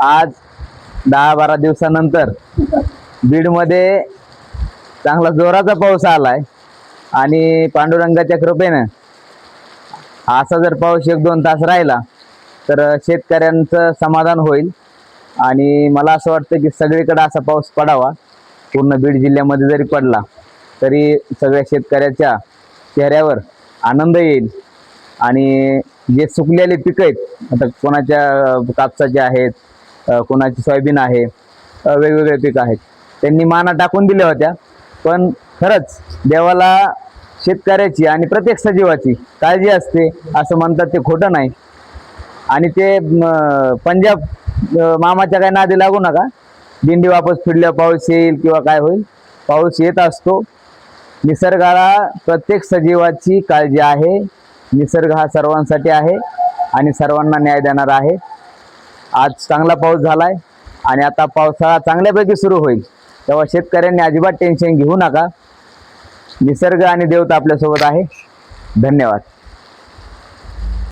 आज 10-12 दिवसानंतर बीडमध्ये चांगला जोराचा पाऊस आलाय आणि पांडुरंगाच्या कृपेने असा जर पाऊस 1-2 तास राहिला तर शेतकऱ्यांचं समाधान होईल। आणि मला असं वाटतं की सगळीकडे असा पाऊस पडावा। पूर्ण बीड जिल्ह्यामध्ये जरी पडला तरी सगळ्या शेतकऱ्याच्या चेहऱ्यावर आनंद येईल। आणि जे सुकलेले पिकं आहेत, आता कोणाच्या कापसाचे आहेत, कोणाची सोयाबीन आहे, वेगवेगळे पिकं आहेत, त्यांनी माना टाकून दिल्या होत्या। पण खरंच देवाला शेतकऱ्याची आणि प्रत्येक सजीवाची काळजी असते असं म्हणतात, ते खोटं नाही। आणि ते पंजाब मामाच्या काय नादी लागू नका। दिंडी वापस फिरल्यावर पाऊस येईल किंवा काय होईल, पाऊस येत असतो। निसर्गाला प्रत्येक सजीवाची काळजी आहे। निसर्ग हा सर्वांसाठी आहे आणि सर्वांना न्याय देणार आहे। आज चांगला पाऊस झालाय आणि आता पावसाळा चांगल्यापैकी सुरू होईल, तेव्हा शेतकऱ्यांनी अजिबात टेन्शन घेऊ नका। निसर्ग आणि देवता आपल्यासोबत आहे। धन्यवाद।